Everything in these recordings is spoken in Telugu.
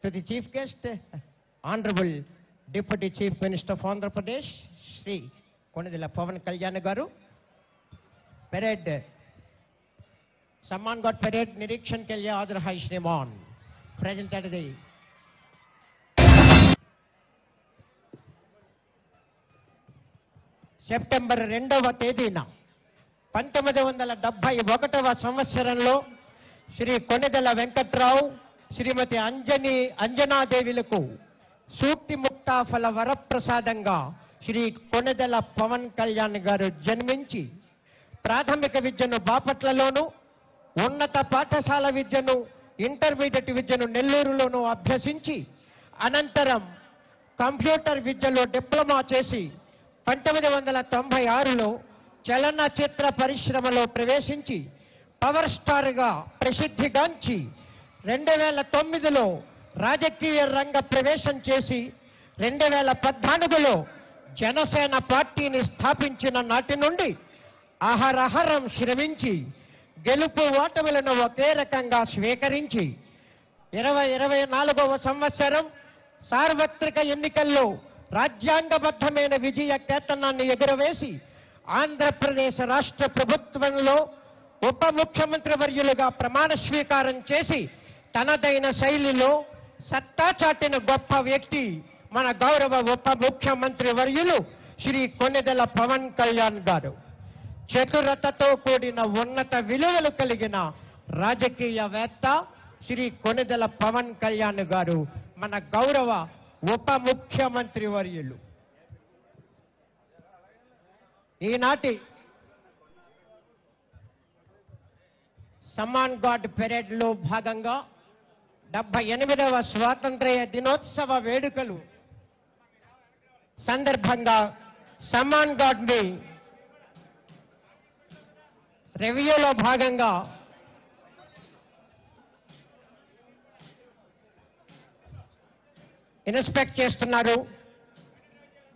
to the chief guest, Honorable Deputy Chief Minister of Andhra Pradesh, Shri Konidela Pavan Kalyan Garu. Parade, Samman God Parade, Nirikshan ke liye Adar hai Shriman. Present at the September 2వ తేదీన 1971వ సంవత్సరంలో శ్రీ కొణిదెల వెంకట్రావు శ్రీమతి అంజనాదేవిలకు సూక్తి ముక్తాఫల వరప్రసాదంగా శ్రీ కొణిదెల పవన్ కళ్యాణ్ గారు జన్మించి ప్రాథమిక విద్యను బాపట్లలోను ఉన్నత పాఠశాల విద్యను ఇంటర్మీడియట్ విద్యను నెల్లూరులోను అభ్యసించి అనంతరం కంప్యూటర్ విద్యలో డిప్లొమా చేసి 1996లో చలనచిత్ర పరిశ్రమలో ప్రవేశించి పవర్ స్టార్గా ప్రసిద్ధిగాంచి 2009లో రాజకీయ రంగ ప్రవేశం చేసి 2014లో జనసేన పార్టీని స్థాపించిన నాటి నుండి అహరహరం శ్రమించి గెలుపు ఓటములను ఒకే రకంగా స్వీకరించి 2024వ సంవత్సరం సార్వత్రిక ఎన్నికల్లో రాజ్యాంగబద్ధమైన విజయ కేతనాన్ని ఎగురవేసి ఆంధ్రప్రదేశ్ రాష్ట్ర ప్రభుత్వంలో ఉప ముఖ్యమంత్రి వర్యులుగా ప్రమాణ స్వీకారం చేసి తనదైన శైలిలో సత్తా చాటిన గొప్ప వ్యక్తి మన గౌరవ ఉప ముఖ్యమంత్రి వర్యులు శ్రీ కొణిదెల పవన్ కళ్యాణ్ గారు. చతురతతో కూడిన ఉన్నత విలువలు కలిగిన రాజకీయవేత్త శ్రీ కొణిదెల పవన్ కళ్యాణ్ గారు మన గౌరవ ఉప ముఖ్యమంత్రి వర్యులు. ఈనాటి సమ్మాన్ గాడ్ పెరేడ్ లో భాగంగా 78వ స్వాతంత్ర్య దినోత్సవ వేడుకలు సందర్భంగా సమ్మాన్ గాడ్ ని రివ్యూలో భాగంగా ఇన్స్పెక్ట్ చేస్తున్నారు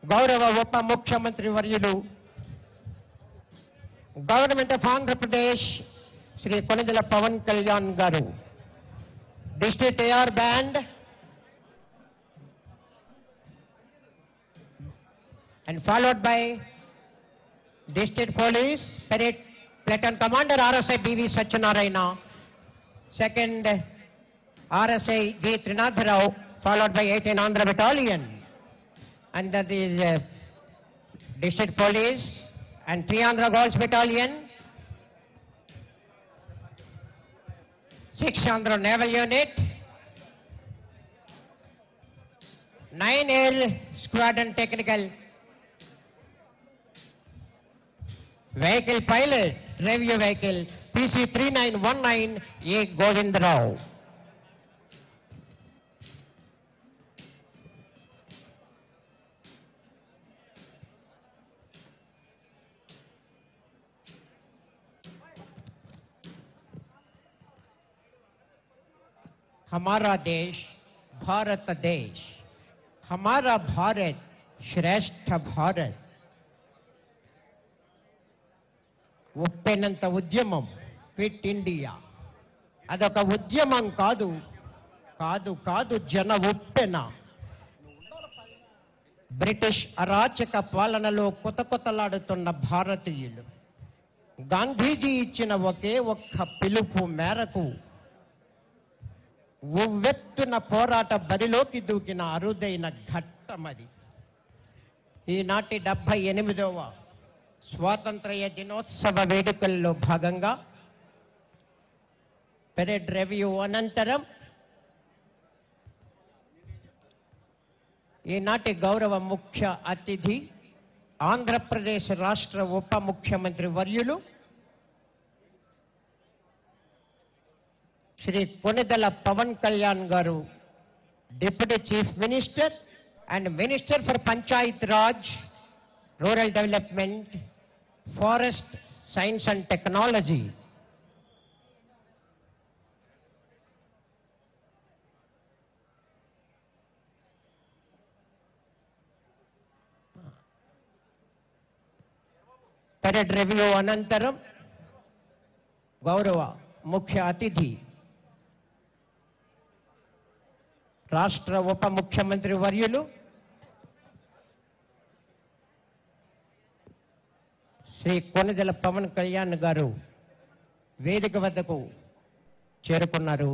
గౌరవ ఉప ముఖ్యమంత్రి వర్యులు గవర్నమెంట్ ఆఫ్ ఆంధ్రప్రదేశ్ శ్రీ కొణిదెల పవన్ కళ్యాణ్ గారు. District AR band and followed by district police parade platoon commander RSI B V Satyanarayana, second RSI G Trinatha Rao, followed by 18 Andhra Battalion, and that is District Police and 3 Andhra Girls Battalion, 6 Andhra Naval Unit, 9 Air Squadron Technical Vehicle Pilot Review Vehicle PC 3919 A Govindrao. हमारा देश भारत देश, हमारा भारत श्रेष्ठ भारत. ఉప్పెనంత ఉద్యమం ఫిట్ ఇండియా అదొక ఉద్యమం కాదు కాదు కాదు జన ఉప్పెన. బ్రిటిష్ అరాచక పాలనలో కొతకొతలాడుతున్న భారతీయులు గాంధీజీ ఇచ్చిన ఒకే ఒక్క పిలుపు మేరకు ఉవ్వెత్తున పోరాట బరిలోకి దూకిన అరుదైన ఘట్టమది. ఈనాటి 78వ స్వాతంత్ర్య దినోత్సవ వేడుకల్లో భాగంగా పెరేడ్ రివ్యూ అనంతరం ఈనాటి గౌరవ ముఖ్య అతిథి ఆంధ్రప్రదేశ్ రాష్ట్ర ఉప ముఖ్యమంత్రి వర్యులు శ్రీ కొణిదెల పవన్ కళ్యాణ్ గారు, deputy chief minister and minister for Panchayat Raj, rural development, forest science and technology. Parade review అనంతరం గౌరవ ముఖ్య అతిథి రాష్ట్ర ఉప ముఖ్యమంత్రి వర్యులు శ్రీ కొణిదెల పవన్ కళ్యాణ్ గారు వేదిక వద్దకు చేరుకున్నారు.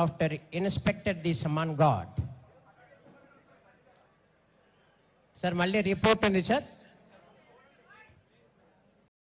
After inspected the Samman God. Sir మళ్ళీ రిపోర్ట్ ఉంది సార్.